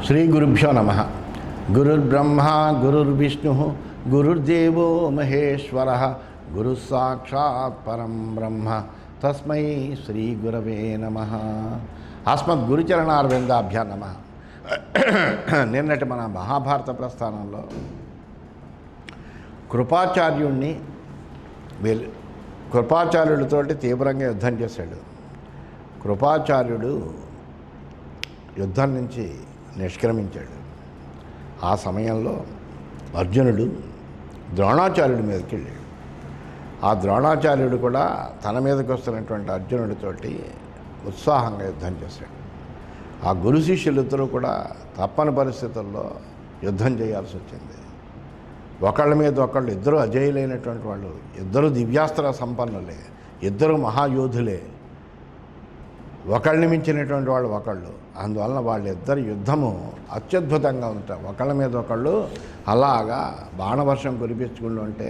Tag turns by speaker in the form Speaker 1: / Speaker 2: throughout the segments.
Speaker 1: శ్రీ గురుభ్యో నమ. గురుర్బ్రహ్మ గురుర్విష్ణు గురుర్దేవో మహేశ్వర గురు సాక్షాత్ పరం బ్రహ్మ తస్మై శ్రీ గురవే నమ. అస్మద్ గురుచరణారవిందాభ్యా నమ. నిన్నటి మన మహాభారత ప్రస్థానంలో కృపాచార్యుడితోటి తీవ్రంగా యుద్ధం చేశాడు. కృపాచార్యుడు యుద్ధం నుంచి నిష్క్రమించాడు. ఆ సమయంలో అర్జునుడు ద్రోణాచార్యుడి మీదకి వెళ్ళాడు. ఆ ద్రోణాచార్యుడు కూడా తన మీదకి వస్తున్నటువంటి అర్జునుడితోటి ఉత్సాహంగా యుద్ధం చేశాడు. ఆ గురు శిష్యులిద్దరూ కూడా తప్పని పరిస్థితుల్లో యుద్ధం చేయాల్సి వచ్చింది. ఒకళ్ళ మీద ఒకళ్ళు ఇద్దరు అజేయులైనటువంటి వాళ్ళు, ఇద్దరు దివ్యాస్త్ర సంపన్నులే, ఇద్దరు మహాయోధులే, ఒకళ్ళని మించినటువంటి వాళ్ళు ఒకళ్ళు. అందువలన వాళ్ళిద్దరి యుద్ధము అత్యద్భుతంగా ఉంటారు. ఒకళ్ళ మీద ఒకళ్ళు అలాగా బాణవర్షం కురిపించుకుంటూ ఉంటే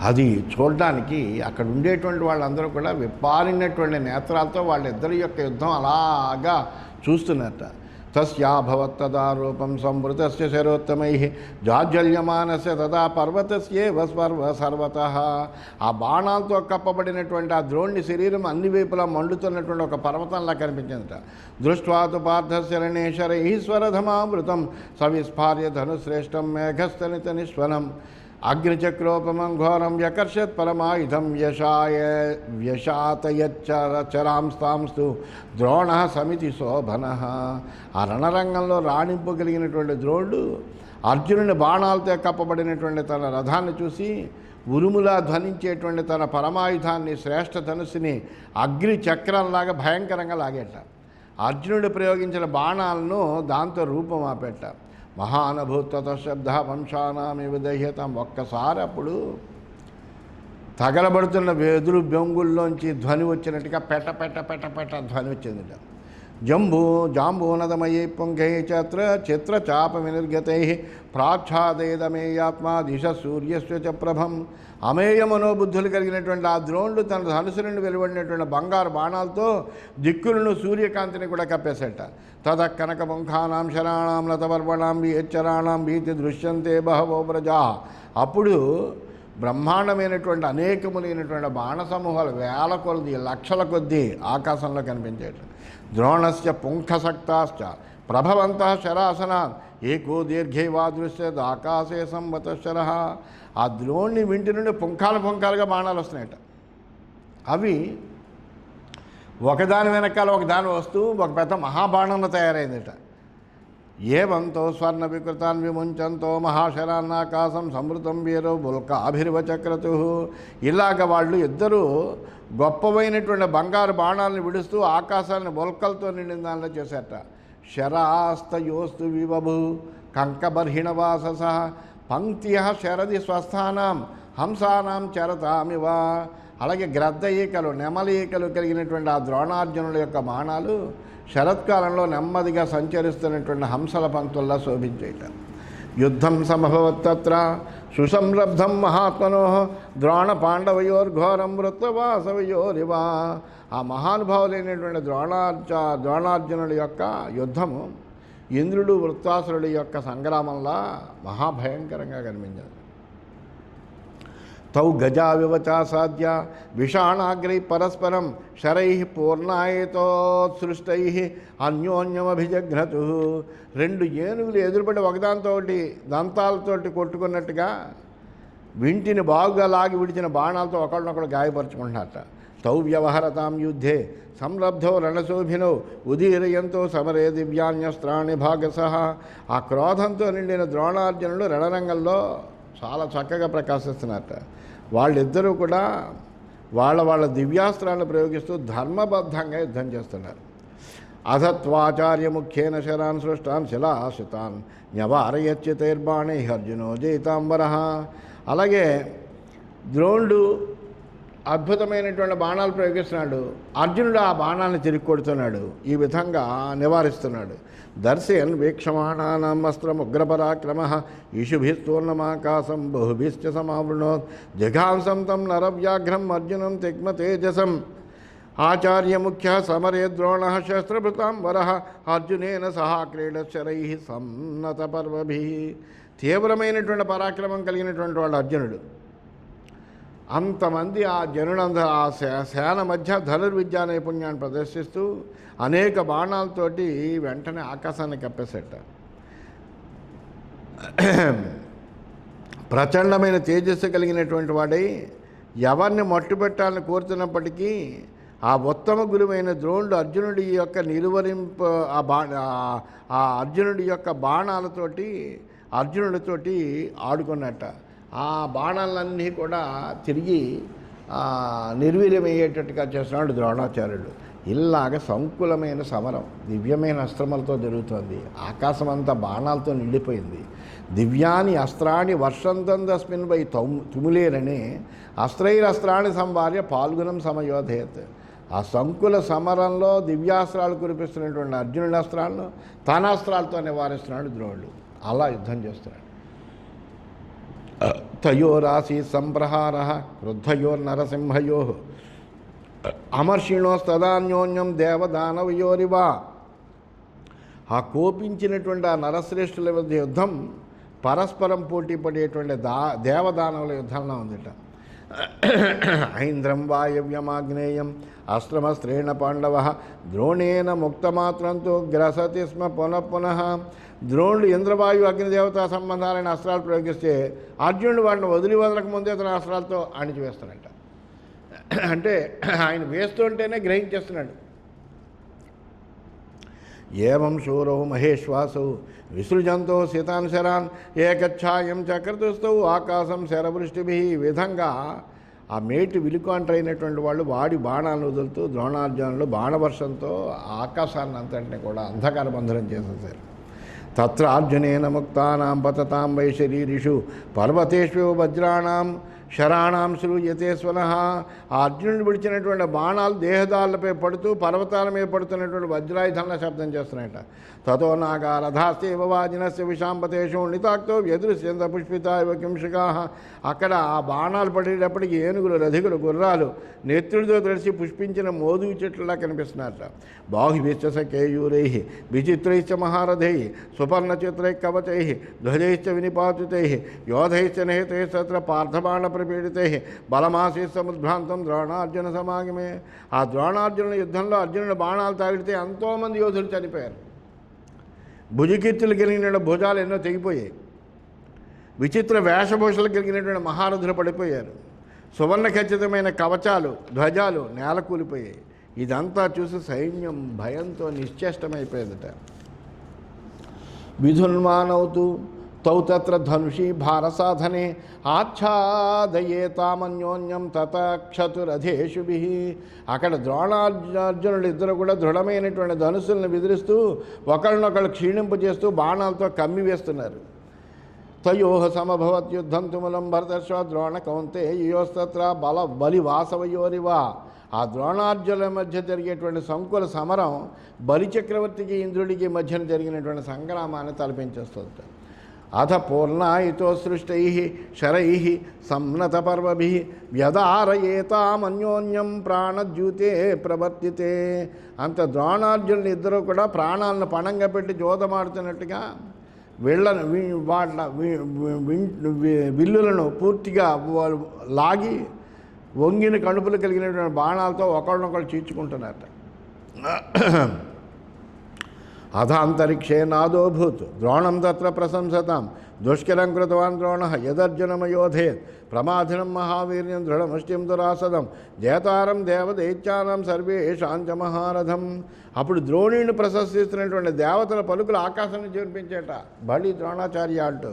Speaker 1: అది చూడడానికి అక్కడ ఉండేటువంటి వాళ్ళందరూ కూడా విప్పారినటువంటి నేత్రాలతో వాళ్ళిద్దరి యొక్క యుద్ధం అలాగా చూస్తున్నట్ట. తస్యాభవత్తదా రూపం సంవృతస్య శరోత్తమై జాజ్వల్యమానస్య తదా పర్వతస్యేవ సర్వతః. ఆ బాణాలతో కప్పబడినటువంటి ఆ ద్రోణి శరీరం అన్ని వైపులా మండుతున్నటువంటి ఒక పర్వతంలా కనిపించిందట. దృష్ట్వాతు పార్థస్య రణేశ్వర ఈశ్వరధమామృతం సవిస్ఫార్య ధనుశ్రేష్టం మేఘస్తనిత నిశ్వనం అగ్నిచక్రోపమం ఘోరం వ్యకర్షత్ పరమాయుధం వ్యశాతయచ్చరాంస్తాంస్తు ద్రోణ సమితి శోభన. ఆ రణరంగంలో రాణింపు కలిగినటువంటి ద్రోణుడు అర్జునుని బాణాలతో కప్పబడినటువంటి తన రథాన్ని చూసి ఉరుములా ధ్వనించేటువంటి తన పరమాయుధాన్ని, శ్రేష్ఠ ధనుస్సుని అగ్ని చక్రంలాగా భయంకరంగా లాగేట. అర్జునుడు ప్రయోగించిన బాణాలను దాంతో రూపం ఆపేట. మహానుభూత శబ్ద వంశానామివ దహ్యతం. ఒక్కసారి అప్పుడు తగలబడుతున్న వెదురు బొంగుల్లోంచి ధ్వని వచ్చినట్టుగా పెట పెట పెట పెట ధ్వని వచ్చిందిట. జాంబూనదమయీ పుంగై చిత్ర చాప వినిర్గతై ప్రాచ్ఛాదయదమేయాత్మా దిశ సూర్యస్య చ ప్రభం. అమేయ మనోబుద్ధులు కలిగినటువంటి ఆ ద్రోణుడు తన ధనుసు నుండి వెలువడినటువంటి బంగారు బాణాలతో దిక్కులను, సూర్యకాంతిని కూడా కప్పేసేట. తద కనక ముంఖానాం శరాణాం లతవర్వణాం విహెచ్చరాణాం భీతి దృశ్యంతే బహవో ప్రజా. అప్పుడు బ్రహ్మాండమైనటువంటి అనేకములైనటువంటి బాణ సమూహాలు వేల కొలది, లక్షల కొద్దీ ఆకాశంలో కనిపించేట. ద్రోణస్య పుంఖసక్తాశ్చ ప్రభవంతః శరాసనాన్ ఏకో దీర్ఘైవా దృశ్యత్ ఆకాశే సంవత్సర. ఆ ద్రోణి వింటి నుండి పుంఖాలుగా బాణాలు వస్తున్నాయట. అవి ఒకదాని వెనకాల ఒకదాని వస్తూ ఒక పెద్ద మహాబాణంలో తయారైందట. ఏవంతో స్వర్ణ వికృతాన్ విముంచంతో మహాశరాన్నాకాశం సమృతం వీరో బుల్కాభిర్వచక్రతు. ఇలాగ వాళ్ళు ఇద్దరూ గొప్పవైనటువంటి బంగారు బాణాలను విడుస్తూ ఆకాశాన్ని బొల్కలతో నిండిన దానిలో చేశారట. శరాస్తయోస్తు వివభు కంకబర్హిణవాసస పంక్త్య శరది స్వస్థానం హంసానాం చరతామివ. అలాగే గ్రద్ద ఈకలు, నెమల ఈకలు కలిగినటువంటి ఆ ద్రోణార్జునుల యొక్క బాణాలు శరత్కాలంలో నెమ్మదిగా సంచరిస్తున్నటువంటి హంసల పంక్తుల్లా శోభించేట. యుద్ధం సమభవత్తత్ర సుసంరబ్ధం మహాత్మనో ద్రోణ పాండవయోర్ఘోరం వృత్తవాసవయోరివా. ఆ మహానుభావులైనటువంటి ద్రోణార్జునుల యొక్క యుద్ధము ఇంద్రుడు వృత్తాసురుడి యొక్క సంగ్రామంలా మహాభయంకరంగా కనిపించింది. తౌ గజావివచాసాద్య విషాణాగ్రై పరస్పరం శరై పూర్ణాయతోత్సృష్టై అన్యోన్యమభిజఘ్నతు. రెండు ఏనుగులు ఎదురుపడి ఒకదానితోటి దంతాలతోటి కొట్టుకున్నట్టుగా వింటిని బాగుగా లాగి విడిచిన బాణాలతో ఒకళ్ళనొకడు గాయపరుచుకుంటున్నారట. తౌ వ్యవహరతాం యుద్ధే సంరబ్ధో రణశోభినో ఉదీరయంతో సమరే దివ్యాన్యస్త్రాణి భాగసః. ఆ క్రోధంతో నిండిన ద్రోణార్జునుడు రణరంగంలో చాలా చక్కగా ప్రకాశిస్తున్నారట. వాళ్ళిద్దరూ కూడా వాళ్ళ దివ్యాస్త్రాలను ప్రయోగిస్తూ ధర్మబద్ధంగా యుద్ధం చేస్తున్నారు. అధత్వాచార్య ముఖ్యేన శరాన్ సృష్టాన్ శిలాశ్రితాన్ న్యవారయచ్చితైర్బాణై అర్జునో జయితాంబర. అలాగే ద్రోణుడు అద్భుతమైనటువంటి బాణాలు ప్రయోగిస్తున్నాడు. అర్జునుడు ఆ బాణాన్ని తిరిగి కొడుతున్నాడు. ఈ విధంగా నివారిస్తున్నాడు. దర్శయన్ వీక్షమాణానాం అస్త్రముగ్రపరాక్రమ ఈశుభిస్తూర్ణమాకాశం బహుభిశ్చ సమావృణోత్ జిఘాంసం తం నరవ్యాఘ్రం అర్జునం తిగ్మ తేజసం. ఆచార్యముఖ్య సమరే ద్రోణ శస్త్రభృతాంబర అర్జునేన సహా క్రీడశరై సన్నత పర్వభి. తీవ్రమైనటువంటి పరాక్రమం కలిగినటువంటి వాడు అర్జునుడు. అంతమంది ఆ జనులందరూ ఆ సేన మధ్య ధనుర్విద్యా నైపుణ్యాన్ని ప్రదర్శిస్తూ అనేక బాణాలతోటి వెంటనే ఆకాశాన్ని కప్పేసేట. ప్రచండమైన తేజస్సు కలిగినటువంటి వాడై ఎవరిని మట్టుపెట్టాలని కోరుతున్నప్పటికీ ఆ ఉత్తమ గురువైన ద్రోణుడు అర్జునుడి యొక్క నిలువరింపు ఆ అర్జునుడి యొక్క బాణాలతోటి అర్జునుడితోటి ఆడుకున్నట్ట. ఆ బాణాలన్నీ కూడా తిరిగి నిర్వీర్యమయ్యేటట్టుగా చేస్తున్నాడు ద్రోణాచార్యుడు. ఇలాగ సంకులమైన సమరం దివ్యమైన అస్త్రములతో జరుగుతుంది. ఆకాశం అంతా బాణాలతో నిండిపోయింది. దివ్యాని అస్త్రాన్ని వర్షంతందస్మిన్ వై తుములేరని అస్త్రైరస్త్రాన్ని సంవార్య పాల్గొనం సమయోధయత్. ఆ సంకుల సమరంలో దివ్యాస్త్రాలు కురిపిస్తున్నటువంటి అర్జునుడి అస్త్రాలను తన అస్త్రాలతో నివారిస్తున్నాడు ద్రోణుడు. అలా యుద్ధం చేస్తున్నాడు. తయోరాశి సంప్రహార క్రుద్ధయోర్నరసింహయో అమర్షిణోస్తదాన్యోన్యం దేవదానవయోరివా. ఆ కోపించినటువంటి ఆ నరశ్రేష్ఠుల మధ్య యుద్ధం పరస్పరం పోటీ పడేటువంటి దేవదానవుల యుద్ధంలో ఉందిట. ఐంద్రం వాయవ్యమాగ్నేయం అస్త్రమస్త్రేణ పాండవ ద్రోణేన ముక్తమాత్రంతో గ్రసతి స్మ పునః. ద్రోణుడు ఇంద్రవాయు అగ్నిదేవతా సంబంధాలైన అస్త్రాలు ప్రయోగిస్తే అర్జునుడు వాడిని వదలక ముందే తన అస్త్రాలతో అణిచివేస్తాడంట. అంటే ఆయన వేస్తుంటేనే గ్రహించేస్తున్నాడు. ఏవం శూరౌ మహేశ్వాసౌ విసృజంతో శితాన్ శరాన్ ఏకఛాయం చక్రతుస్తౌ ఆకాశం శరవృష్టిభి. ఈ విధంగా ఆ మేటి విలుకాంట్రైనటువంటి వాళ్ళు వాడి బాణాలను వదులుతూ ద్రోణార్జునులు బాణవర్షంతో ఆకాశాన్ని అంతటిని కూడా అంధకార బంధనం చేసేసారు. తత్ర అర్జునేన ముక్తానాం పతతాం వై శరీరిషు పర్వతేషు వజ్రాణం శరాణాం శ్రూయతేశ్వనః. ఆ అర్జునుడు విడిచినటువంటి బాణాలు దేహదారులపై పడుతూ పర్వతాల మీద పడుతున్నటువంటి వజ్రాయుధంలా శబ్దం చేస్తున్నాయట. తతో నాగారథాస్తేవ వాజినస్య విషాంపతేషు నితాక్తో వ్యదృశ్యంత పుష్పిత ఇవ కింషకా. అక్కడ ఆ బాణాలు పడేటప్పటికి ఏనుగులు రథికులు గుర్రాలు నేత్రుడితో తెలిసి పుష్పించిన మోదుగు చెట్లలా కనిపిస్తున్నారట. బాహుభిశ్చ కేయూరై విచిత్రైశ్చ మహారథై సుపర్ణచిత్రై కవచై ధ్వజైశ్చ వినిపాతితై యోధైశ్చ నిహితై తత్ర పార్థబాణ ప్రపీడితై బలమాసీ సముద్భ్రాంతం ద్రోణార్జున సమాగమే. ఆ ద్రోణార్జునుల యుద్ధంలో అర్జునుడు బాణాలు తాగిడితే ఎంతోమంది యోధులు చనిపోయారు. భుజకీర్తులు కలిగిన భుజాలు ఎన్నో తెగిపోయాయి. విచిత్ర వేషభూషలు కలిగినటువంటి మహారథులు పడిపోయారు. సువర్ణ ఖచ్చితమైన కవచాలు ధ్వజాలు నేల కూలిపోయాయి. ఇదంతా చూసి సైన్యం భయంతో నిశ్చేష్టమైపోయేదట. విధున్మానవుతూ తౌ తత్ర ధనుషి భారసాధనే ఆచ్ఛాదయేతామన్యోన్యం తతక్షతురధేషుభి. అక్కడ ద్రోణార్జునుడు ఇద్దరు కూడా దృఢమైనటువంటి ధనుసులను విదిలిస్తూ ఒకళ్ళనొకళ్ళు క్షీణింపజేస్తూ బాణాలతో కమ్మి వేస్తున్నారు. తయోః సమభవత్యుద్ధం తుములం భరతశ్వ ద్రోణ కౌంతేయోస్తత్ర బలివాసవయోరివా. ఆ ద్రోణార్జునుల మధ్య జరిగేటువంటి సంకుల సమరం బలిచక్రవర్తికి ఇంద్రుడికి మధ్యన జరిగినటువంటి సంగ్రామాన్ని తలపించేస్తుంది. అథ పూర్ణాయితో సృష్టై శరై సంనత పర్వభి వ్యదారయేతామన్యోన్యం ప్రాణద్యూతే ప్రవర్తితే. అంత ద్రోణార్జునులు ఇద్దరు కూడా ప్రాణాలను పణంగా పెట్టి జోదమాడుతున్నట్టుగా విల్లులను పూర్తిగా లాగి వంగిన కణుపులు కలిగినటువంటి బాణాలతో ఒకళ్ళనొకళ్ళు చీల్చుకుంటున్నారట. అథాంతరిక్షే నాదోభూత్ ద్రోణం తత్ర ప్రశంసతాం దుష్కరం కృతవాన్ ద్రోణ యదర్జునమయోధేత్ ప్రమాధినం మహావీర్యం దృఢముష్టిం దురాసదం జేతారం దేవదైత్యానం సర్వేషాంచ మహారథం. అప్పుడు ద్రోణుడిని ప్రశంసిస్తున్నటువంటి దేవతల పలుకులు ఆకాశం నుంచి వినిపించేట. బలి ద్రోణాచార్య అంటూ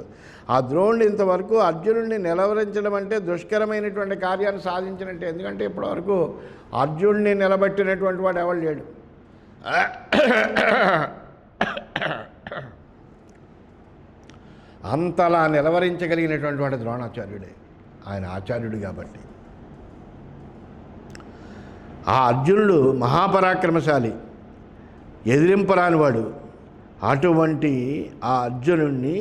Speaker 1: ఆ ద్రోణుడు ఇంతవరకు అర్జునుడిని నిలవరించడం అంటే దుష్కరమైనటువంటి కార్యాన్ని సాధించినట్టే. ఎందుకంటే ఇప్పటివరకు అర్జునుడిని నిలబెట్టినటువంటి వాడు ఎవరు లేడు. అంతలా నిలవరించగలిగినటువంటి వాడు ద్రోణాచార్యుడే. ఆయన ఆచార్యుడు కాబట్టి. ఆ అర్జునుడు మహాపరాక్రమశాలి, ఎదిరింపరానివాడు. అటువంటి ఆ అర్జునుడిని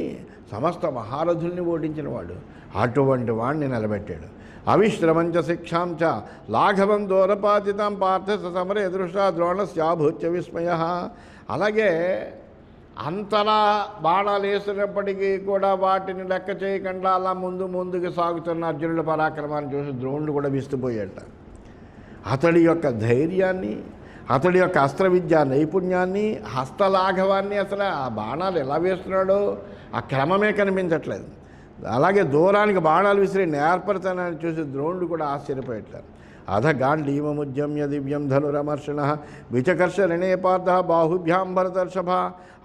Speaker 1: సమస్త మహారథుల్ని ఓడించిన వాడు. అటువంటి వాడిని నిలబెట్టాడు. అవిశ్రమంచ శిక్షాం చ లాఘవం దూరపాతితం పార్థ సమరే దృష్టా ద్రోణస్యాభూత్య విస్మయ. అలాగే అంతలా బాణాలు వేసినప్పటికీ కూడా వాటిని లెక్క చేయకుండా అలా ముందుకు సాగుతున్న అర్జునుడి పరాక్రమాన్ని చూసి ద్రోణుడు కూడా విస్తుపోయాట. అతడి యొక్క ధైర్యాన్ని, అతడి యొక్క అస్త్ర విద్యా నైపుణ్యాన్ని, హస్తలాఘవాన్ని, అసలు ఆ బాణాలు ఎలా వేస్తున్నాడో ఆ క్రమమే కనిపించట్లేదు. అలాగే దూరానికి బాణాలు విసిరి నేర్పరితనాన్ని చూసి ద్రోణుడు కూడా ఆశ్చర్యపోయట్లేదు. అధ గాంధీవముద్యమ్య దివ్యం ధనురమర్షణ విచకర్ష రణే పార్థ బాహుభ్యాం భరతర్షభ.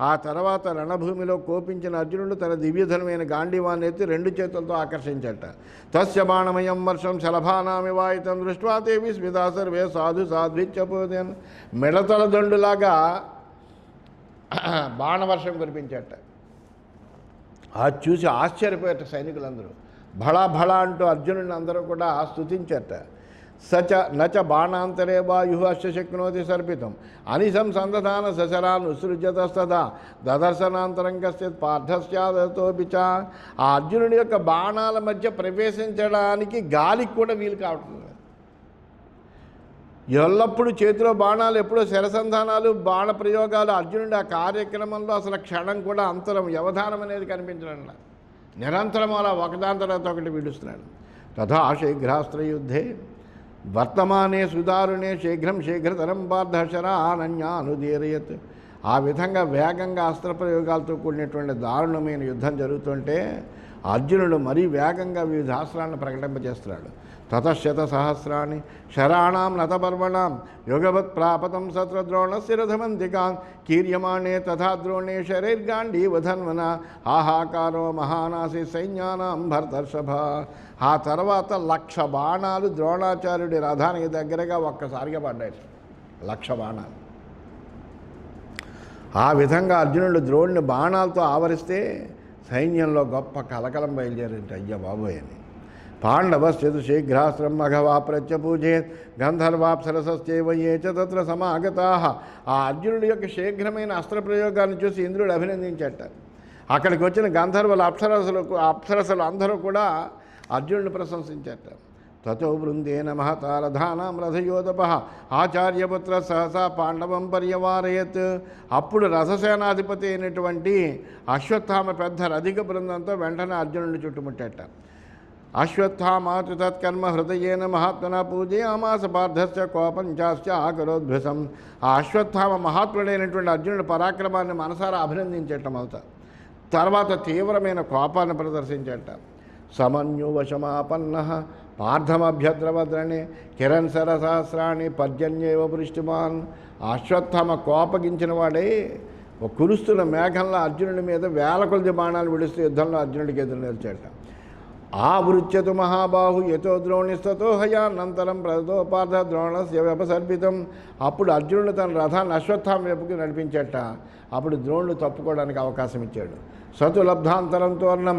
Speaker 1: ఆ తర్వాత రణభూమిలో కోపించిన అర్జునుడు తన దివ్యధనమైన గాంధీవాన్ని ఎత్తి 2 చేతులతో ఆకర్షించట. తస్య బాణమయం వర్షం శలభానామివాయితం దృష్ట్వా తే విస్మితా సర్వే సాధు సాధ్విచ్చపోదేన్. మిడతల దండులాగా బాణవర్షం కురిపించట. అది చూసి ఆశ్చర్యపోయారు సైనికులందరూ. భళా భళా అంటూ అర్జునుడిని అందరూ కూడా స్తుతించట. సచ నచ బాణాంతరే వాయు అశ్వ శక్నోతి సర్పితం అనిశం సందధాన సశరాన్ ఉసృజ్యతస్తదా దదర్శనాంతరం కశ్చిత్ పార్థస్యాదతోపిచ. ఆ అర్జునుడి యొక్క బాణాల మధ్య ప్రవేశించడానికి గాలికి కూడా వీలు కావట్లేదు. ఎల్లప్పుడూ చేతిలో బాణాలు, ఎప్పుడూ శరసంధానాలు, బాణ ప్రయోగాలు. అర్జునుడి ఆ కార్యక్రమంలో అసలు క్షణం కూడా అంతరం, వ్యవధానం అనేది కనిపించడం. నిరంతరం అలా ఒకదాని తర్వాత ఒకటి విడుస్తున్నాడు. తథా శీఘ్రాస్త్రయుద్ధే వర్తమానే సుదారుణే శీఘ్రతరం పార్థశరా అనన్యానుదీరయత్. ఆ విధంగా వేగంగా అస్త్రప్రయోగాలతో కూడినటువంటి దారుణమైన యుద్ధం జరుగుతుంటే అర్జునుడు మరీ వేగంగా వివిధ అస్త్రాలను ప్రకటింపజేస్తున్నాడు. తతశత సహస్రాన్ని శరాణం నతపర్వణం యుగవత్ ప్రాపతం సత్రద్రోణస్య రథమంతికాన్ కీర్యమాణే తథా ద్రోణే శరైర్గాంధీవధన్వన ఆహాకారో మహానాసి సైన్యానాం భరతర్షభ. ఆ తర్వాత 1,000 బాణాలు ద్రోణాచార్యుడి రథానికి దగ్గరగా ఒక్కసారిగా పడ్డాయి. 1,000 బాణాలు. ఆ విధంగా అర్జునుడు ద్రోణుని బాణాలతో ఆవరిస్తే సైన్యంలో గొప్ప కలకలం బయలుదేరింది. అయ్య బాబోయ్ అని. పాండవశ్చతు శీఘ్రాస్త్రం మఘవా ప్రత్యపూజేత్ గంధర్వాప్సరసశ్చైవ ఏ చ తత్ర సమాగతాః. ఆ అర్జునుడి యొక్క శీఘ్రమైన అస్త్రప్రయోగాన్ని చూసి ఇంద్రుడు అభినందించట. అక్కడికి వచ్చిన గంధర్వుల అప్సరసలు అందరూ కూడా అర్జునుడిని ప్రశంసించట. తతో బృందేన మహతారధానాం రథయోధప ఆచార్యపుత్ర సహసా పాండవం పర్యవారయత్. అప్పుడు రథసేనాధిపతి అయినటువంటి అశ్వత్థామ పెద్ద రథిక బృందంతో వెంటనే అర్జునుడిని చుట్టుముట్టేట. అశ్వత్థామాతు తత్కర్మ హృదయేన మహాత్మన పూజయామాస పార్థస్య కోపంచాశ్చ ఆకరోద్భృసం. ఆ అశ్వత్థామ మహాత్ముడైనటువంటి అర్జునుడి పరాక్రమాన్ని మనసారా అభినందించటం అవుతా. తర్వాత తీవ్రమైన కోపాన్ని ప్రదర్శించట. సమన్యువశమాపన్న పార్థమభ్యద్రవద్రణే కిరణ్ సరసహస్రాణి పర్జన్యేవ వృష్టిమాన్. అశ్వత్థామ కోపగించిన వాడే ఒక కురుస్తున్న మేఘంలో అర్జునుడి మీద వేల కొలది బాణాలు విడుస్తూ యుద్ధంలో అర్జునుడికి ఎదురు నిలిచాట. ఆవృత్యతు మహాబాహు యతో ద్రోణిస్తతో హయానంతరం ప్రదో పార్థ ద్రోణస్య వ్యపసర్పితం. అప్పుడు అర్జునుడు తన రథాన్ని అశ్వత్థామ వైపుకి నడిపించట. అప్పుడు ద్రోణుడు తప్పుకోవడానికి అవకాశం ఇచ్చాడు. సతు లబ్ధాంతరం తోర్ణం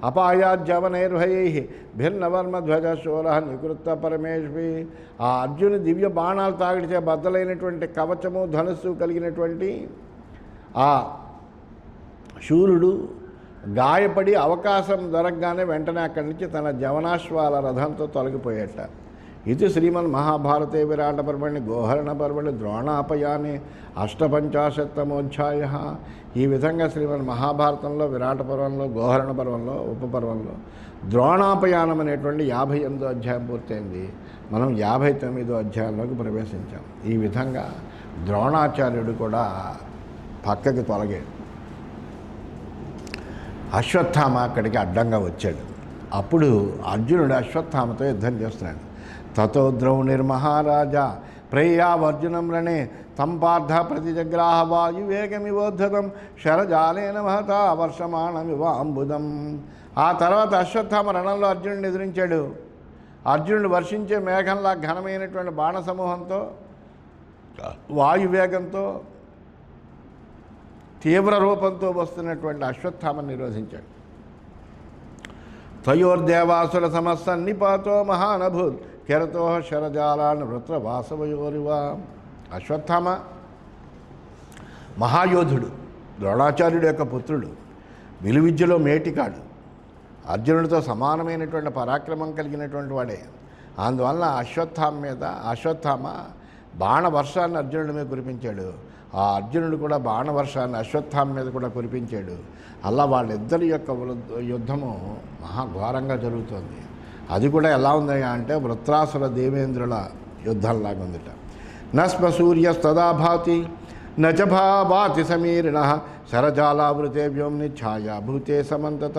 Speaker 1: అపాయాజ్యవనైర్భయై భిన్నవర్మధ్వజ శూర నికృత్త పరమేశ్వరి. ఆ అర్జును దివ్య బాణాలు తాగిడితే బద్దలైనటువంటి కవచము ధనుస్సు కలిగినటువంటి ఆ శూరుడు గాయపడి అవకాశం దొరకగానే వెంటనే అక్కడి నుంచి తన జవనాశ్వాల రథంతో తొలగిపోయేట. ఇది శ్రీమన్ మహాభారతే విరాట పర్వణి గోహరణ పర్వణి ద్రోణాపయాని 58తమోధ్యాయ. ఈ విధంగా శ్రీమన్ మహాభారతంలో విరాట పర్వంలో, గోహరణ పర్వంలో, ఉపపర్వంలో ద్రోణాపయానం అనేటువంటి 58వ అధ్యాయం పూర్తయింది. మనం 59వ అధ్యాయంలోకి ప్రవేశించాం. ఈ విధంగా ద్రోణాచార్యుడు కూడా పక్కకి తొలగాడు. అశ్వత్థామ అక్కడికి అడ్డంగా వచ్చాడు. అప్పుడు అర్జునుడు అశ్వత్థామతో యుద్ధం చేస్తున్నాడు. తతో ద్రౌణిర్మహారాజా ప్రేయావర్జునం రణే తం పార్థ ప్రతిజగ్రాహ వాయువేగమివోద్ధతం శరజాలేన మహతా వర్షమాణమివ అంబుదం. ఆ తర్వాత అశ్వత్థామ రణంలో అర్జునుడిని ఎదిరించాడు. అర్జునుడు వర్షించే మేఘంలా ఘనమైనటువంటి బాణ సమూహంతో, వాయువేగంతో, తీవ్ర రూపంతో వస్తున్నటువంటి అశ్వత్థామను నిరోధించాడు. తయోర్దేవాసుర సమస్సన్నిపాతో మహానభూత్ కెరతో శరజాలాన్ వృత్ర వాసవయోరివా. అశ్వత్థామ మహాయోధుడు, ద్రోణాచార్యుడు యొక్క పుత్రుడు, విలువిద్యలో మేటికాడు. అర్జునుడితో సమానమైనటువంటి పరాక్రమం కలిగినటువంటి వాడే. అందువలన అశ్వత్థామ బాణవర్షాన్ని అర్జునుడి మీద కురిపించాడు. ఆ అర్జునుడు కూడా బాణవర్షాన్ని అశ్వత్థామ మీద కూడా కురిపించాడు. అలా వాళ్ళిద్దరి యొక్క యుద్ధము మహాఘోరంగా జరుగుతుంది. అది కూడా ఎలా ఉంది అంటే వృత్రాసుర దేవేంద్రుల యుద్ధంలాగా ఉందిట. నస్మ సూర్యస్తదా భాతి నచభాతి సమీరిణ శరజాలావృతే వ్యోమ్ని ఛాయాభూతే సమంతత.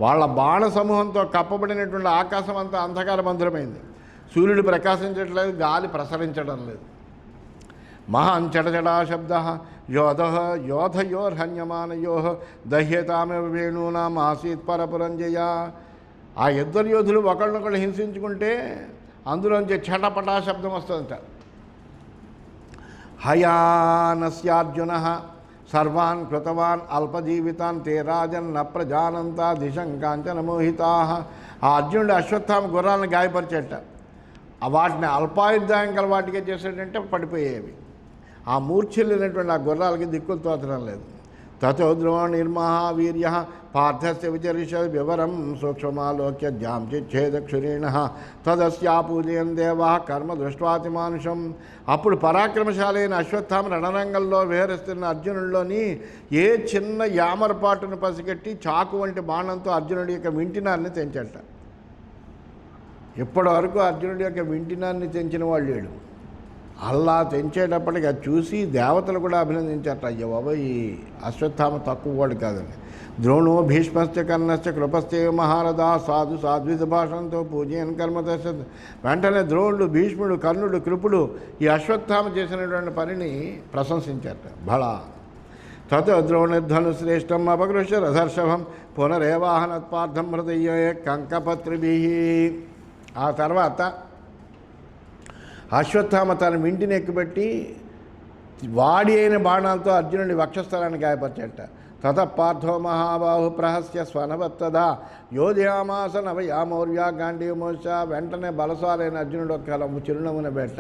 Speaker 1: వాళ్ళ బాణ సమూహంతో కప్పబడినటువంటి ఆకాశం అంతా అంధకారబంధురమైంది. సూర్యుడు ప్రకాశించట్లేదు, గాలి ప్రసరించడం లేదు. మహాంచడచడా శబ్ద యోధయోర్హన్యమానయో దహ్యతామివ వేణూనాం ఆసీత్ పరపురంజయ. ఆ ఇద్దరు యోధులు ఒకళ్ళనొకళ్ళు హింసించుకుంటే అందులోంచి చటపటా శబ్దం వస్తుందట. హయానస్యార్జున సర్వాన్ కృతవాన్ అల్పజీవితాన్ తే రాజన్న ప్రజానంతా దిశం కాంచన మోహితా. ఆ అర్జునుడు అశ్వత్థామ గుర్రాలను గాయపరిచేట. వాటిని అల్పాయుర్దాయం గల వాటికే చేసేటంటే పడిపోయేవి. ఆ మూర్ఛిల్లినటువంటి ఆ గుర్రాలకి దిక్కులు తోచడం లేదు. తతో ద్రోణిర్మహావీర్య పార్థస్య విచరిష వివరం సూక్ష్మమాలోక్య జాంచిచ్ఛేదక్షురీణ తదస్యాపూజయం దేవా కర్మ దృష్ట్వాతి మానుషం. అప్పుడు పరాక్రమశాలైన అశ్వత్థామ రణరంగంలో విహరిస్తున్న అర్జునుడిలోని ఏ చిన్న యామరపాటును పసిగట్టి చాకు వంటి బాణంతో అర్జునుడి యొక్క వింటినాన్ని తెంచట. ఇప్పటి వరకు అర్జునుడి యొక్క వింటినాన్ని తెంచిన వాళ్ళు లేడు. అలా తెంచేటప్పటికి అది చూసి దేవతలు కూడా అభినందించారట. అయ్యో బాబా, ఈ అశ్వత్థామ తక్కువ వాడు కాదని. ద్రోణో భీష్మశ్చ కర్ణశ్చ కృపశ్చైవ మహారథా సాధు సాధ్విత భాషంతో పూజయన్ కర్మదశ. వెంటనే ద్రోణుడు, భీష్ముడు, కర్ణుడు, కృపుడు ఈ అశ్వత్థామ చేసినటువంటి పనిని ప్రశంసించారట. బళ తతో ద్రోణిర్ధనుశ్రేష్టం అపగృహ్య రథర్షభం పునరేవాహనత్పార్థం హృదయ కంకపత్రిభి. ఆ తర్వాత అశ్వత్థామ తన వింటిని ఎక్కుపెట్టి వాడి అయిన బాణాలతో అర్జునుడి వక్షస్థలాన్ని గాయపరచట. తతపార్థో మహాబాహు ప్రహస్య స్వనవత్తదా యోధయామాస నవయామౌర్యా గాంధీమోష. వెంటనే బలసాలైన అర్జునుడు ఒక చిరునవ్వున పెట్ట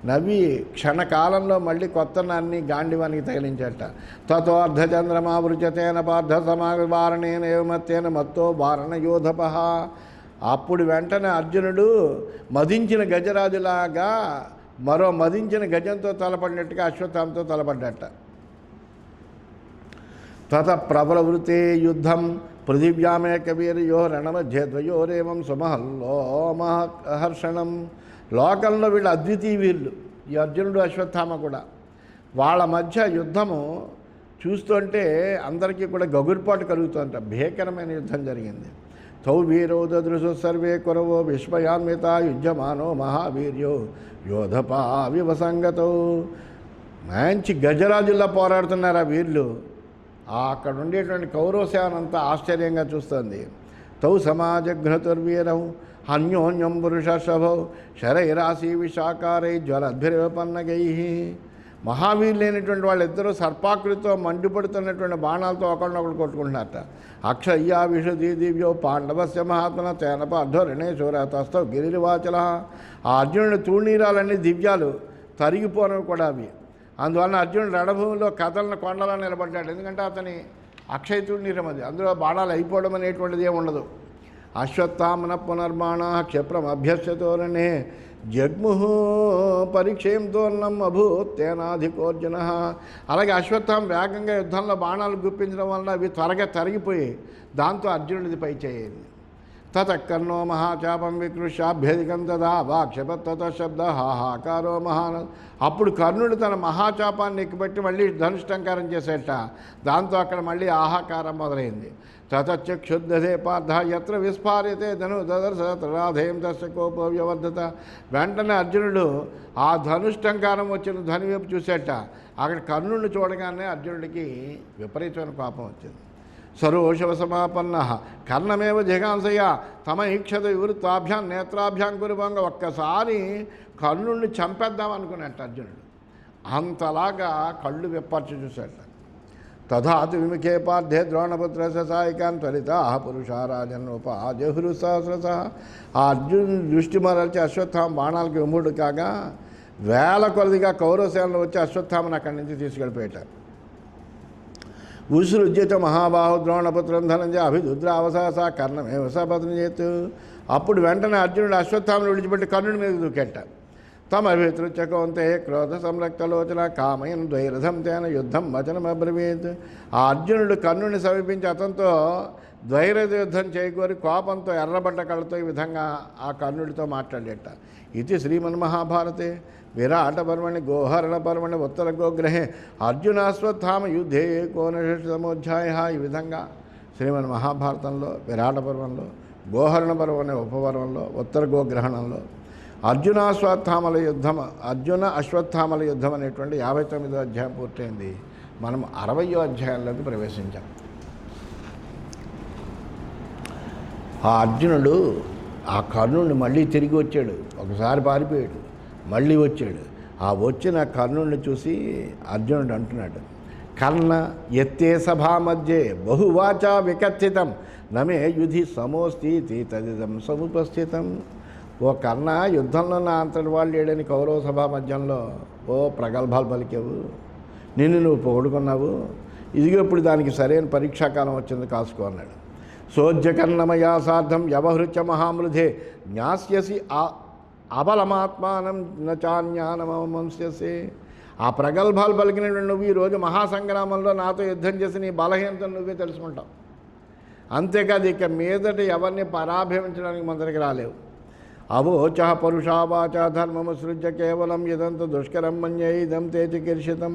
Speaker 1: నవ్వి క్షణకాలంలో మళ్ళీ కొత్త నాన్ని గాంధీవానికి తగిలించట. తతో అర్ధచంద్రమావృచతేన పార్థ సమావారణేన ఏమత్తేన మత్తో వారణ యోధప. అప్పుడు వెంటనే అర్జునుడు మదించిన గజరాజులాగా మరో మదించిన గజంతో తలపడినట్టుగా అశ్వత్థామతో తలపడ్డట. తత ప్రబలవృతే యుద్ధం పృథివ్యామేక వీర్యో రణమధ్య ద్వయోరేవం సుమహల్లోమహర్షణం. లోకంలో వీళ్ళు అద్వితీయ వీరులు, ఈ అర్జునుడు అశ్వత్థామ కూడా. వాళ్ళ మధ్య యుద్ధము చూస్తుంటే అందరికీ కూడా గగుర్పాటు కలుగుతుంట. భీకరమైన యుద్ధం జరిగింది. తౌ వీరో దదృశు సర్వే కురవో విస్మయాన్విత యుజ్యమానో మహావీర్యో యోధపా వివసంగతో. మంచి గజరాజుల్లా పోరాడుతున్నారు ఆ వీరులు. అక్కడ ఉండేటువంటి కౌరవ సేనంతా ఆశ్చర్యంగా చూస్తుంది. తౌ సమాజఘ్నతుర్వీరౌ అన్యోన్యం పురుషశభౌ శరైరాశి విశాకారై జ్వలద్భిరవపన్నగై. మహావీరులైనటువంటి వాళ్ళిద్దరూ సర్పాకృతితో మండిపడుతున్నటువంటి బాణాలతో ఒకరినొకరు కొట్టుకుంటున్నారట. అక్షయ్యా విషుధి దివ్యో పాండవస్య మహాత్మన తేనప అర్ధోరణే శూరతస్థౌ గిరివాచల. ఆ అర్జునుడి తూణీరాలన్నీ దివ్యాలు, తరిగిపోనవి కూడా అవి. అందువలన అర్జునుడు రణభూమిలో కథలను కొండలా నిలబడ్డాడు. ఎందుకంటే అతని అక్షయ తూణీరం అది, అందులో బాణాలు అయిపోవడం అనేటువంటిది ఏమి ఉండదు. అశ్వత్థామన పునర్బాణ క్షిప్రం అభ్యస్యతోరణే జగ్ముహు పరిక్షేంతోన్నం అభూత్తేనాధికోర్జున. అలాగే అశ్వత్థామ వేగంగా యుద్ధంలో బాణాలు గుప్పించడం వలన అవి త్వరగా తరిగిపోయి దాంతో అర్జునుడిది పై చేయింది. తతకర్ణో మహాచాపం వికృష్యాభ్యధికం తదా వాక్షపతత శబ్ద హాహాకారో మహాన. అప్పుడు కర్ణుడు తన మహాచాపాన్ని ఎక్కిపెట్టి మళ్ళీ ధనుష్టంకారం చేసేట. దాంతో అక్కడ మళ్ళీ ఆహాకారం మొదలైంది. తతక్షుద్ధే పార్థ ఎత్ర విస్ఫార్యతే ధను దదర్శ రాధేయం దర్శ కోపో వ్యవర్ధత. వెంటనే అర్జునుడు ఆ ధనుష్టంకారం వచ్చిన ధను వైపు చూసేట. అక్కడ కర్ణుడిని చూడగానే అర్జునుడికి విపరీతమైన కోపం వచ్చింది. సరోషవ సమాపన్న కర్ణమేవ జిగాంసయ తమ ఈక్షత వివృత్తాభ్యాం నేత్రాభ్యాం కురుభంగ. ఒక్కసారి కర్ణుడిని చంపేద్దాం అనుకున్నట్టు అర్జునుడు. అంతలాగా కళ్ళు విప్పర్చి చూశాట. తథాతు విముఖే పార్థే ద్రోణపుత్రస్య సాయికాన్ త్వరితా పురుషారాజన్నోపాజహురు సహస్రశ. ఆ అర్జునుడి దృష్టి మరల్చి అశ్వత్థామ బాణాలకు విముడు కాగా వేల కొలదిగా కౌరవసేనలు వచ్చి అశ్వత్థామను అక్కడి నుంచి తీసుకెళ్ళిపోయారు. ఉసృజ్యత మహాబాహు ద్రోణపుత్రం ధనంజయ అభిదుద్రావసాస కర్ణమేవ సపత్ని చేతు. అప్పుడు వెంటనే అర్జునుడు అశ్వత్థామను విడిచిపెట్టి కర్ణుడి మీద దూకెట్ట. తమ అభితృత్య కౌంతే క్రోధ సంరక్తలోచన కామయన్ ద్వైరథం తేన యుద్ధం వచనమబ్రవీత్. ఆ అర్జునుడు కర్ణుడిని సమీపించి అతనితో ద్వైరథ యుద్ధం చేయకోరి కోపంతో ఎర్రబడ్డ కళ్ళతో ఈ విధంగా ఆ కర్ణుడితో మాట్లాడేట. ఇది శ్రీమన్మహాభారతే విరాట పర్వణి గోహరణ పర్వణి ఉత్తర గోగ్రహే అర్జునాశ్వత్థామ యుద్ధే కోనశమోధ్యాయ. ఈ విధంగా శ్రీమన్ మహాభారతంలో విరాట పర్వంలో, గోహరణ పర్వం అనే ఉపపర్వంలో, ఉత్తర గోగ్రహణంలో అర్జున అశ్వత్థామల యుద్ధం అనేటువంటి 59వ అధ్యాయం పూర్తయింది. మనం 60వ అధ్యాయంలోకి ప్రవేశించాం. ఆ అర్జునుడు ఆ కర్ణుడిని మళ్ళీ తిరిగి వచ్చాడు. ఒకసారి పారిపోయాడు, మళ్ళీ వచ్చాడు. ఆ వచ్చిన కర్ణుడిని చూసి అర్జునుడు అంటున్నాడు, కర్ణ ఎత్తే సభా మధ్యే బహువాచా వికథితం నమే యుధి సమోస్థితి తదిదం సముపస్థితం. ఓ కర్ణ, యుద్ధంలో నా అంతటి వాళ్ళు లేడని కౌరవ సభా మధ్యంలో ఓ ప్రగల్భాలు పలికావు, నిన్ను నువ్వు పొగుడుకున్నావు. ఇదిగో ఇప్పుడు దానికి సరైన పరీక్షాకాలం వచ్చింది, కాసుకో అన్నాడు. సోజ్యకర్ణమయా సార్ధం వ్యవహృత్య మహామృధే జ్ఞాస్యసి అబలమాత్మానం నచాన్యానమంస్యసే. ఆ ప్రగల్భాలు పలికిన నువ్వు ఈరోజు మహాసంగ్రామంలో నాతో యుద్ధం చేసి నీ బలహీనతను నువ్వే తెలుసుకుంటావు. అంతేకాదు ఇక మీదట ఎవరిని పరాభవించడానికి ముందరికి రాలేవు. అవోచ పరుషావాచ ధర్మముసృజ్య కేవలం ఇదంత దుష్కరం మన్యే ఇదం తేజకీర్షితం.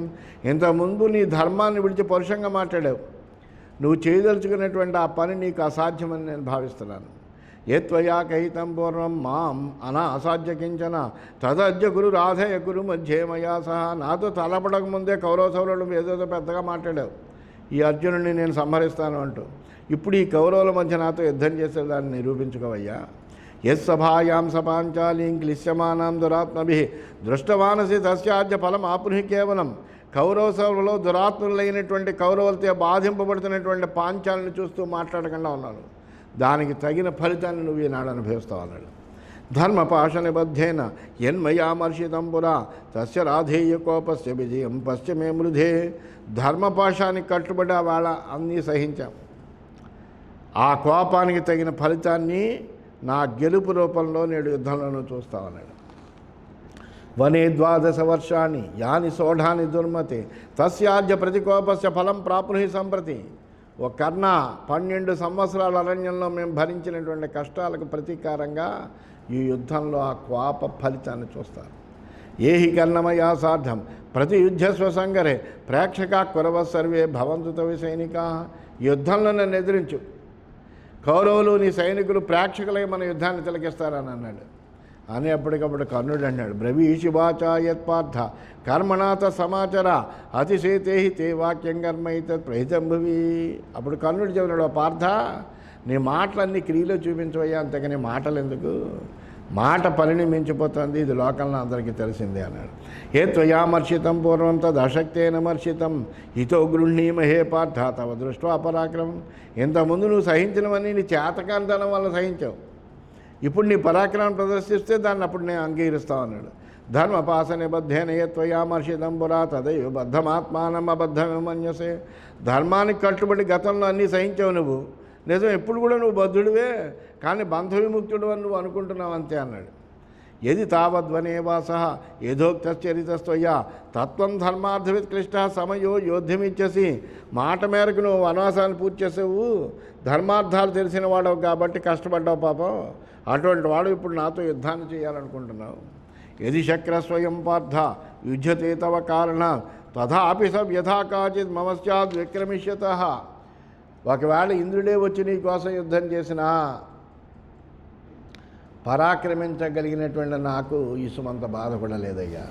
Speaker 1: ఇంతకుముందు నీ ధర్మాన్ని విడిచి పరుషంగా మాట్లాడావు. నువ్వు చేయదలుచుకున్నటువంటి ఆ పని నీకు అసాధ్యమని నేను భావిస్తున్నాను. ఏత్వయా కహితం పూర్వం మాం అసాధ్య కించన తదద్య గురు రాధయ గురు మధ్యేమయా సహా. నాతో తలపడక ముందే కౌరవ సౌరులు ఏదోదో పెద్దగా మాట్లాడావు, ఈ అర్జునుడిని నేను సంహరిస్తాను అంటూ. ఇప్పుడు ఈ కౌరవుల మధ్య నాతో యుద్ధం చేసేదాన్ని నిరూపించుకోవయ్యా. యస్సభాయాం సపాంచాలీం క్లిశ్యమానాం దురాత్మభి దృష్టవానసి తస్యాద్య ఫలం ఆపుని కేవలం. కౌరవ సభలో దురాత్ములైనటువంటి కౌరవులతో బాధింపబడుతున్నటువంటి పాంచాలను చూస్తూ మాట్లాడకుండా ఉన్నాను. దానికి తగిన ఫలితాన్ని నువ్వు ఈనాడు అనుభవిస్తావు అన్నాడు. ధర్మపాశ నిబద్ధేన యన్మయామర్షితం పురా తస్య రాధేయ కోపస్య విజయం పశ్చిమే మృధే. ధర్మపాశానికి కట్టుబడి వాళ్ళ అన్నీ సహించాం. ఆ కోపానికి తగిన ఫలితాన్ని నా గెలుపు రూపంలో నేడు యుద్ధంలోనూ చూస్తామన్నాడు. వనే 12 వర్షాన్ని యాని సోఢాని దుర్మతే తస్యాద్య ప్రతికోపస్య ఫలం ప్రాప్నుహి సంప్రతి. ఓ కర్ణ, 12 సంవత్సరాల అరణ్యంలో మేము భరించినటువంటి కష్టాలకు ప్రతీకారంగా ఈ యుద్ధంలో ఆ కోప ఫలితాన్ని చూస్తారు. ఏహి కర్ణమయా సార్థం ప్రతి యుద్ధస్వ సంగరే ప్రేక్షక కురవ సర్వే భవంతు తవి సైనికా. యుద్ధంలో నన్ను ఎదిరించు, కౌరవులు నీ సైనికులు ప్రేక్షకులై మన యుద్ధాన్ని తిలకిస్తారని అన్నాడు. అని అప్పటికప్పుడు కర్ణుడు అన్నాడు, బ్రవీషివాచ యత్పార్థ కర్మణాత సమాచార అతిశేతే తే వాక్యం కర్మ ఇతత్ ప్రహితం భువి. అప్పుడు కర్ణుడు చెప్పినాడు, పార్థ నీ మాటలన్నీ క్రియలో చూపించవయ్యా, అంతకని మాటలు ఎందుకు, మాట పనిని మించిపోతుంది, ఇది లోకంలో అందరికీ తెలిసిందే అన్నాడు. ఏ త్వయామర్షితం పూర్వం తదశక్తేన మర్షితం హితో గృహ్ణీమహే పార్థ తవ దృష్ట్వా పరాక్రమం. ఇంతకుముందు నువ్వు సహించినవన్నీ నీ చేతకాంతనం వల్ల సహించావు, ఇప్పుడు నీ పరాక్రమం ప్రదర్శిస్తే దాన్ని అప్పుడు నేను అంగీకరిస్తావు అన్నాడు. ధర్మపాస నిబద్ధేన త్వయామర్షితం పురా తదైవ బద్ధమాత్మానం అబద్ధమన్యసే. ధర్మానికి కట్టుబడి గతంలో అన్నీ సహించావు నువ్వు, నిజం ఎప్పుడు కూడా నువ్వు బద్ధుడివే, కానీ బంధ విముక్తుడు అని నువ్వు అనుకుంటున్నావు అంతే అన్నాడు. యది తావద్వనేవాస యథోక్తశ్చరితస్త్వయా తత్వం ధర్మార్థవిత్కృష్ట సమయో యోధ్యమిచ్చసి. మాట మేరకు నువ్వు వనవాసాన్ని పూర్తి చేసావు, ధర్మార్థాలు తెలిసిన వాడవు కాబట్టి కష్టపడ్డావు పాపం. అటువంటి వాడు ఇప్పుడు నాతో యుద్ధాన్ని చేయాలనుకుంటున్నావు. యది శక్ర స్వయం పార్థ యుజ్యతే తవ కారణ తథాపి సబ్ యథా కాచిత్ మమ స్యాద్ విక్రమిష్యత. ఒకవేళ ఇంద్రుడే వచ్చి నీ కోసం యుద్ధం చేసినా పరాక్రమించగలిగినటువంటి నాకు ఇసుమంత బాధ కూడా లేదయ్యా.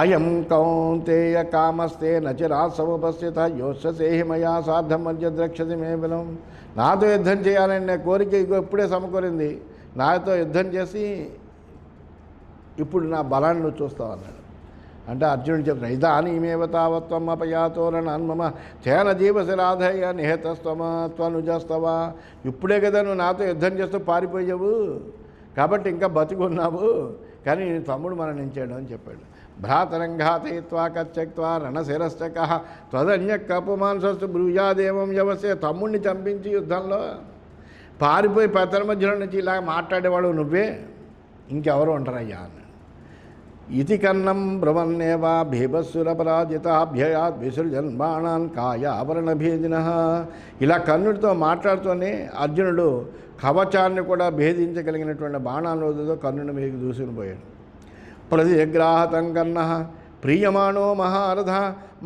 Speaker 1: అయం కౌంతేయ కామస్తే నచిరా సముపస్థిత యోత్సేహి మయా సార్థం మధ్య ద్రక్షతి మే బలం. నాతో యుద్ధం చేయాలనే కోరిక ఇప్పుడే సమకూరింది, నాతో యుద్ధం చేసి ఇప్పుడు నా బలాన్ని నువ్వు చూస్తావు అన్నాడు. అంటే అర్జునుడు చెప్తున్నాడు, ఇదానీమేవ తావత్వం అపయాతోరణాన్ మమ చేన జీవశిరాధయ నిహతస్త్వనుజస్తవా. ఇప్పుడే కదా నువ్వు నాతో యుద్ధం చేస్తూ పారిపోయావు, కాబట్టి ఇంకా బతికున్నావు, కానీ నీ తమ్ముడు మరణించాడు అని చెప్పాడు. భ్రాతరం ఘాతయిత్వా కత్యక్త్వా రణశిరశ్చ కః త్వదన్య కపుమాంసస్తు బ్రూయాదేవం యవసే. తమ్ముడిని చంపించి యుద్ధంలో పారిపోయి పెద్దల మధ్యలో నుంచి ఇలా మాట్లాడేవాడు నువ్వే, ఇంకెవరు ఉంటారయ్యా అన్నాడు. ఇతి కన్నం బ్రవన్నేవా భీభత్సురపరాజితాభ్యయాత్ విసృజన్మాణాన్ కాయావరణ భేదినః. ఇలా కర్ణుడితో మాట్లాడుతూనే అర్జునుడు కవచాన్ని కూడా భేదించగలిగినటువంటి బాణాలతో కర్ణుడి మీదకి దూసుకుని పోయాడు. ప్రతిగ్రాహతం కర్ణః ప్రీయమాణో మహారథ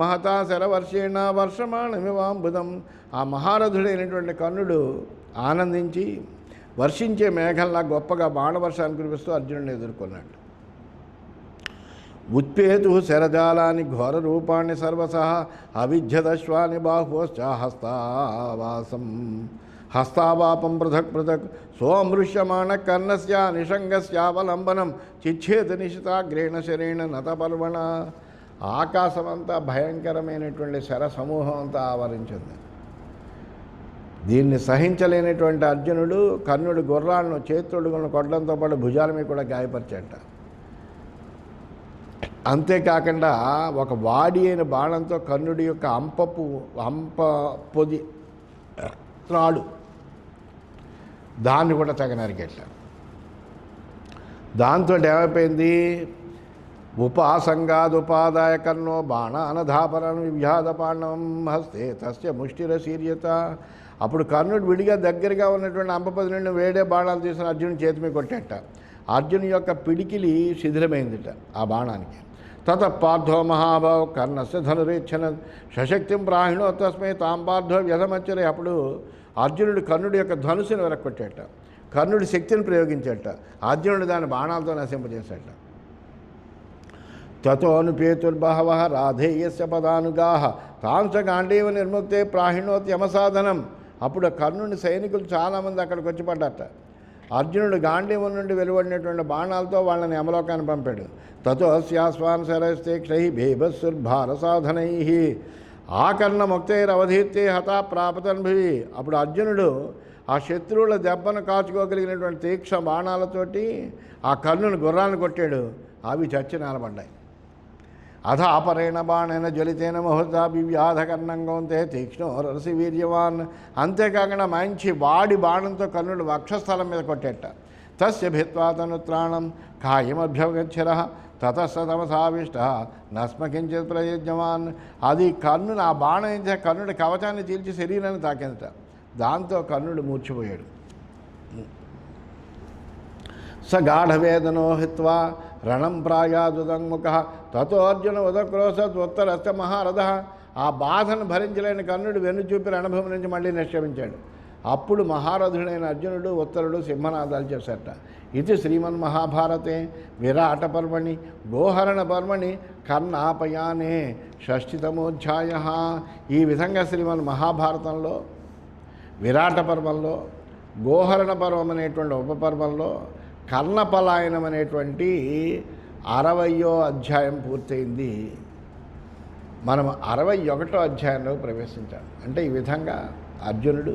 Speaker 1: మహతా శరవర్షేణ వర్షమాణమివాంబుదం. ఆ మహారథుడైనటువంటి కర్ణుడు ఆనందించి వర్షించే మేఘంలా గొప్పగా బాణవర్షాన్ని కురిపిస్తూ అర్జునుడిని ఎదుర్కొన్నాడు. ఉత్పేతు శరజాలాన్ని ఘోర రూపాన్ని సర్వసః అవిధ్యదశ్వాని బాహోశ్చ హస్తావాపం పృథక్ పృథక్ సోమృష్యమాణ కర్ణస్య నిషంగస్యావలంబనం చిచ్ఛేద నిశితాగ్రేణ శరేణ నతపర్వణ. ఆకాశమంతా భయంకరమైనటువంటి శర సమూహం అంతా ఆవరించింది. దీన్ని సహించలేనటువంటి అర్జునుడు కర్ణుడి గుర్రాలను చేతుడుగులను కొట్టడంతో పాటు భుజాల మీద కూడా గాయపరిచాట. అంతేకాకుండా ఒక వాడి అయిన బాణంతో కర్ణుడి యొక్క అంపపొది త్రాడు దాన్ని కూడా తెగ నరికెట్ట. దాంతో ఏమైపోయింది, ఉపాసంగాదుపాదాయ కర్ణో బాణానధాపరం వివ్యాధ పాండవం హస్తే తస్య ముష్టిరశీర్యత. అప్పుడు కర్ణుడు విడిగా దగ్గరగా ఉన్నటువంటి అంపపది నుండి వేడే బాణాలు తీసుకుని అర్జునుడి చేతి మీద కొట్టేట. అర్జును యొక్క పిడికిలి శిథిలమైందిట ఆ బాణానికి. తత పార్థో మహాభావ కర్ణస్య ధనురేచ్ఛన సశక్తిం ప్రాహిణో తస్మై తాం పార్థో వ్యధమచ్చరే. అప్పుడు అర్జునుడు కర్ణుడి యొక్క ధనుసుని వెనక్కొట్టాట. కర్ణుడి శక్తిని ప్రయోగించాట. అర్జునుడు దాని బాణాలతో నశింపజేశాట. తతోనుపేతుర్బహవః రాధేయస్య పదానుగాః తాంస గాంధీవ నిర్ముక్తే ప్రాహిణోత్యమసాధనం. అప్పుడు కర్ణుని సైనికులు చాలామంది అక్కడికి వచ్చి పడ్డట. అర్జునుడు గాంధీవం నుండి వెలువడినటువంటి బాణాలతో వాళ్ళని యమలోకాన్ని పంపాడు. తతోస్యాస్వాన్ శరస్తేక్షై భీభత్సుర్భారసాధనై ఆకర్ణముక్తైరవధీత్తే హతా ప్రాపతన్భి. అప్పుడు అర్జునుడు ఆ శత్రువుల దెబ్బను కాచుకోగలిగినటువంటి తీక్ష బాణాలతోటి ఆ కర్ణుని గుర్రాన్ని కొట్టాడు. అవి చచ్చి నిలబడ్డాయి. అథ అపరేణ బాణైన జ్వలితేన ముహూర్తా వివ్యాధకర్ణంగోంతే తీక్ష్ణో రసి వీర్యవాన్. అంతేకాకుండా మంచి వాడి బాణంతో కర్ణుడు వక్షస్థలం మీద కొట్టేట. తస్య భిత్వా తనుత్రాణం ఖాయమభ్యవగచ్చర తతస్తమసావిష్ట నస్మకించిత్ ప్రయజ్ఞవాన్. అది కర్ణుని ఆ బాణం అయితే కర్ణుడి కవచాన్ని చీల్చి శరీరాన్ని తాకిందట. దాంతో కర్ణుడు మూర్చిపోయాడు. స గాఢవేదనో హిత్వా రణం ప్రాయాదుదంముఖ తతో అర్జున ఉదక్రోశత్ ఉత్తరస్థ మహారథ. ఆ బాధను భరించలేని కర్ణుడు వెన్ను చూపి రణభూమి నుంచి మళ్ళీ నిష్క్రమించాడు. అప్పుడు మహారథుడైన అర్జునుడు ఉత్తరుడు సింహనాదాలు చేశారట. ఇది శ్రీమన్మహాభారతే విరాట పర్వణి గోహరణ పర్వణి కర్ణాపయానే షష్ఠితమోధ్యాయ. ఈ విధంగా శ్రీమన్ మహాభారతంలో విరాట పర్వంలో గోహరణ పర్వం అనేటువంటి ఉపపర్వంలో కర్ణపలాయనం అనేటువంటి 60వ అధ్యాయం పూర్తయింది. మనం 61వ అధ్యాయంలో ప్రవేశించాం. అంటే ఈ విధంగా అర్జునుడు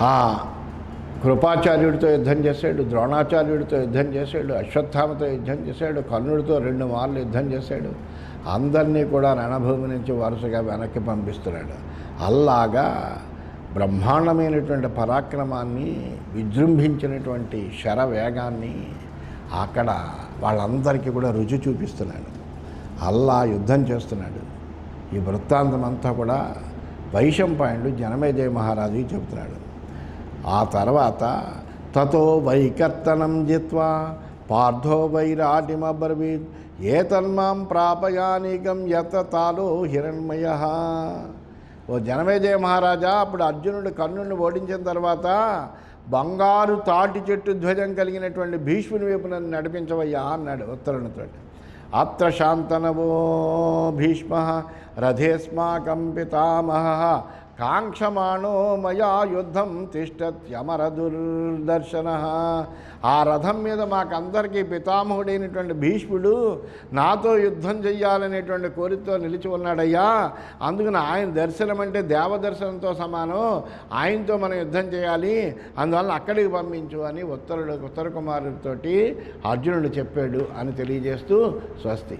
Speaker 1: ఆ కృపాచార్యుడితో యుద్ధం చేశాడు, ద్రోణాచార్యుడితో యుద్ధం చేశాడు, అశ్వత్థామతో యుద్ధం చేశాడు, కర్ణుడితో 2 మార్లు యుద్ధం చేశాడు. అందరినీ కూడా రణభూమి నుంచి వరుసగా వెనక్కి పంపిస్తున్నాడు. అలాగా బ్రహ్మాండమైనటువంటి పరాక్రమాన్ని విజృంభించినటువంటి శరవేగాన్ని అక్కడ వాళ్ళందరికీ కూడా రుచి చూపిస్తున్నాడు. అల్లా యుద్ధం చేస్తున్నాడు. ఈ వృత్తాంతం అంతా కూడా వైశంపాయనుడు జనమేజయ మహారాజుకి చెబుతున్నాడు. ఆ తర్వాత తతో వైకర్తనం జిత్వా పార్థో వైరాటిమబ్రవీత్ ఏతన్మాం ప్రాపయానీకం యత తాలో హిరణ్మయ. ఓ జనమేజయ మహారాజా, అప్పుడు అర్జునుడు కర్ణుడిని ఓడించిన తర్వాత బంగారు తాటి చెట్టు ధ్వజం కలిగినటువంటి భీష్ముని వైపు నన్ను నడిపించవయ్యా అన్నాడు ఉత్తరునితో. అత్ర శాంతనవో భీష్మ రథేస్మాకం పితామహ కాంక్షమాణో మయా యుద్ధం తిష్టత్యమర దుర్దర్శన. ఆ రథం మీద మాకందరికీ పితామహుడైనటువంటి భీష్ముడు నాతో యుద్ధం చెయ్యాలనేటువంటి కోరికతో నిలిచి ఉన్నాడయ్యా. అందుకని ఆయన దర్శనం అంటే దేవదర్శనంతో సమానం, ఆయనతో మనం యుద్ధం చేయాలి, అందువల్ల అక్కడికి పంపించు అని ఉత్తర కుమారుడితోటి అర్జునుడు చెప్పాడు అని తెలియజేస్తూ స్వస్తి.